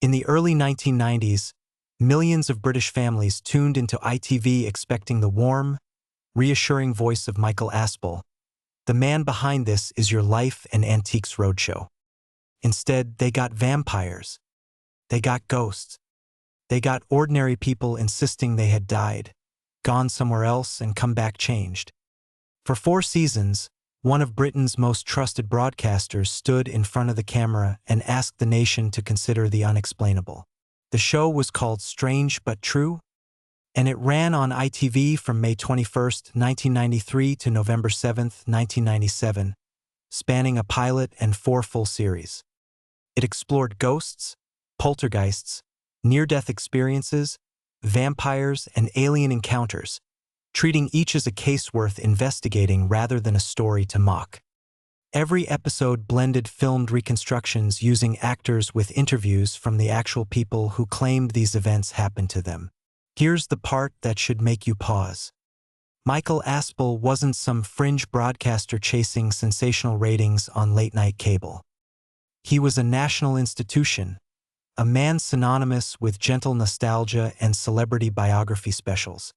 In the early 1990s, millions of British families tuned into ITV expecting the warm, reassuring voice of Michael Aspel. The man behind this is your Life and Antiques Roadshow. Instead, they got vampires. They got ghosts. They got ordinary people insisting they had died, gone somewhere else, and come back changed. For 4 seasons, one of Britain's most trusted broadcasters stood in front of the camera and asked the nation to consider the unexplainable. The show was called Strange But True, and it ran on ITV from May 21, 1993 to November 7, 1997, spanning a pilot and 4 full series. It explored ghosts, poltergeists, near-death experiences, vampires, and alien encounters, treating each as a case worth investigating rather than a story to mock. Every episode blended filmed reconstructions using actors with interviews from the actual people who claimed these events happened to them. Here's the part that should make you pause. Michael Aspel wasn't some fringe broadcaster chasing sensational ratings on late-night cable. He was a national institution, a man synonymous with gentle nostalgia and celebrity biography specials.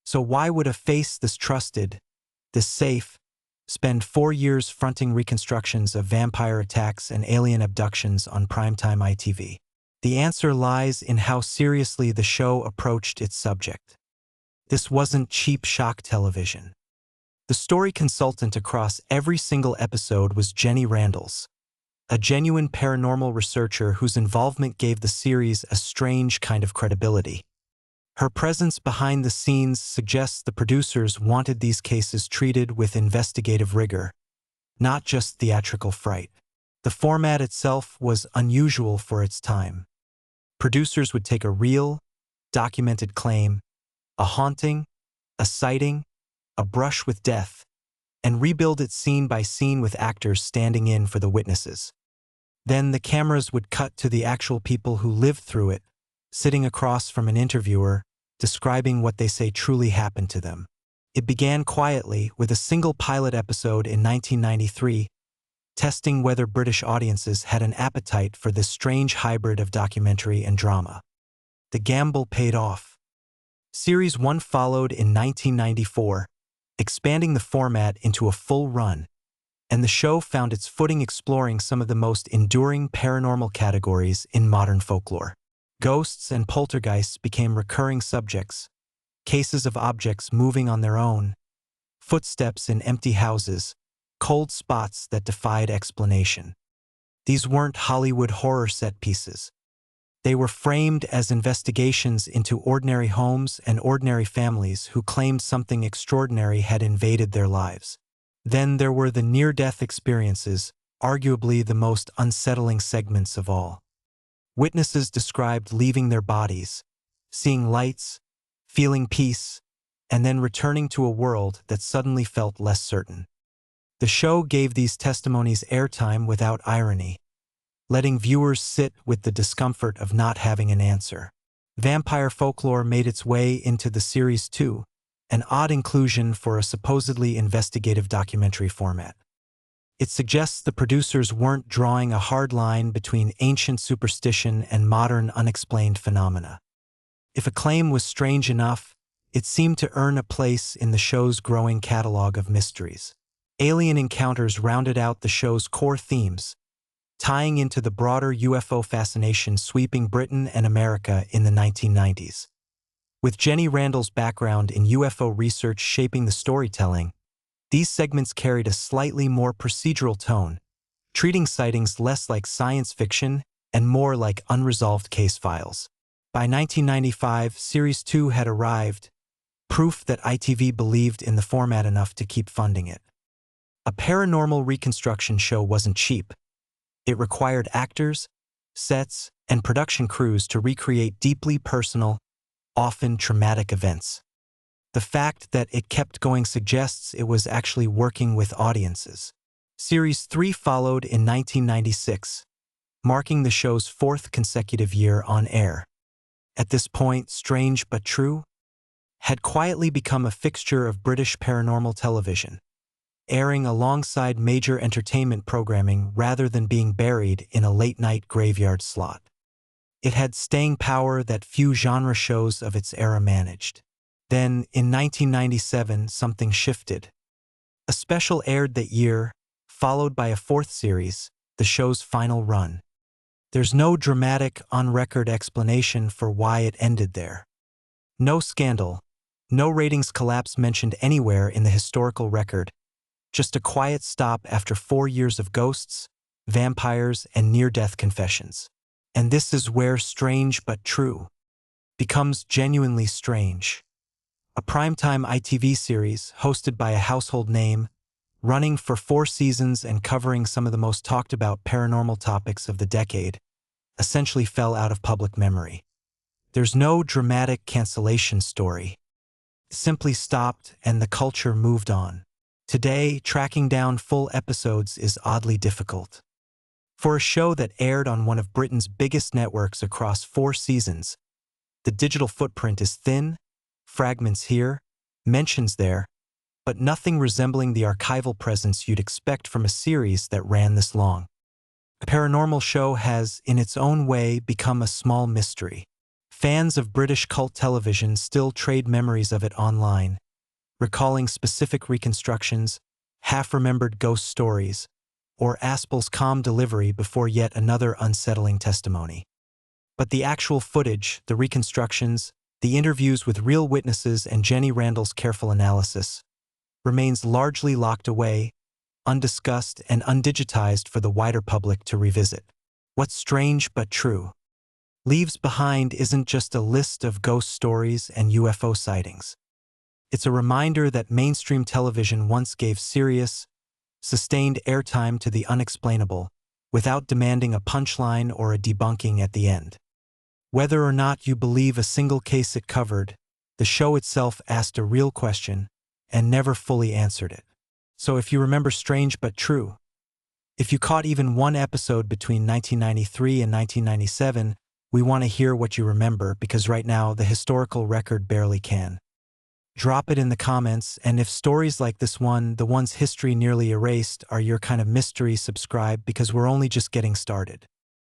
So why would a face this trusted, this safe, spend 4 years fronting reconstructions of vampire attacks and alien abductions on primetime ITV? The answer lies in how seriously the show approached its subject. This wasn't cheap shock television. The story consultant across every single episode was Jenny Randles, a genuine paranormal researcher whose involvement gave the series a strange kind of credibility. Her presence behind the scenes suggests the producers wanted these cases treated with investigative rigor, not just theatrical fright. The format itself was unusual for its time. Producers would take a real, documented claim, a haunting, a sighting, a brush with death, and rebuild it scene by scene with actors standing in for the witnesses. Then the cameras would cut to the actual people who lived through it, sitting across from an interviewer, describing what they say truly happened to them. It began quietly with a single pilot episode in 1993, testing whether British audiences had an appetite for this strange hybrid of documentary and drama. The gamble paid off. Series 1 followed in 1994, expanding the format into a full run, and the show found its footing exploring some of the most enduring paranormal categories in modern folklore. Ghosts and poltergeists became recurring subjects, cases of objects moving on their own, footsteps in empty houses, cold spots that defied explanation. These weren't Hollywood horror set pieces. They were framed as investigations into ordinary homes and ordinary families who claimed something extraordinary had invaded their lives. Then there were the near-death experiences, arguably the most unsettling segments of all. Witnesses described leaving their bodies, seeing lights, feeling peace, and then returning to a world that suddenly felt less certain. The show gave these testimonies airtime without irony, letting viewers sit with the discomfort of not having an answer. Vampire folklore made its way into the series too, an odd inclusion for a supposedly investigative documentary format. It suggests the producers weren't drawing a hard line between ancient superstition and modern unexplained phenomena. If a claim was strange enough, it seemed to earn a place in the show's growing catalog of mysteries. Alien encounters rounded out the show's core themes, tying into the broader UFO fascination sweeping Britain and America in the 1990s. With Jenny Randles' background in UFO research shaping the storytelling, these segments carried a slightly more procedural tone, treating sightings less like science fiction and more like unresolved case files. By 1995, Series 2 had arrived, proof that ITV believed in the format enough to keep funding it. A paranormal reconstruction show wasn't cheap. It required actors, sets, and production crews to recreate deeply personal, often traumatic events. The fact that it kept going suggests it was actually working with audiences. Series 3 followed in 1996, marking the show's 4th consecutive year on air. At this point, Strange But True had quietly become a fixture of British paranormal television, airing alongside major entertainment programming rather than being buried in a late-night graveyard slot. It had staying power that few genre shows of its era managed. Then, in 1997, something shifted. A special aired that year, followed by a fourth series, the show's final run. There's no dramatic, on-record explanation for why it ended there. No scandal, no ratings collapse mentioned anywhere in the historical record, just a quiet stop after 4 years of ghosts, vampires, and near-death confessions. And this is where Strange But True becomes genuinely strange. A primetime ITV series hosted by a household name, running for 4 seasons and covering some of the most talked about paranormal topics of the decade, essentially fell out of public memory. There's no dramatic cancellation story. It simply stopped and the culture moved on. Today, tracking down full episodes is oddly difficult. For a show that aired on one of Britain's biggest networks across 4 seasons, the digital footprint is thin, fragments here, mentions there, but nothing resembling the archival presence you'd expect from a series that ran this long. The paranormal show has, in its own way, become a small mystery. Fans of British cult television still trade memories of it online, recalling specific reconstructions, half-remembered ghost stories, or Aspel's calm delivery before yet another unsettling testimony. But the actual footage, the reconstructions, the interviews with real witnesses and Jenny Randall's careful analysis, remains largely locked away, undiscussed and undigitized for the wider public to revisit. What's Strange But True leaves behind isn't just a list of ghost stories and UFO sightings. It's a reminder that mainstream television once gave serious, sustained airtime to the unexplainable, without demanding a punchline or a debunking at the end. Whether or not you believe a single case it covered, the show itself asked a real question and never fully answered it. So if you remember Strange But True, if you caught even one episode between 1993 and 1997, we want to hear what you remember, because right now the historical record barely can. Drop it in the comments, and if stories like this one, the ones history nearly erased, are your kind of mystery, subscribe, because we're only just getting started.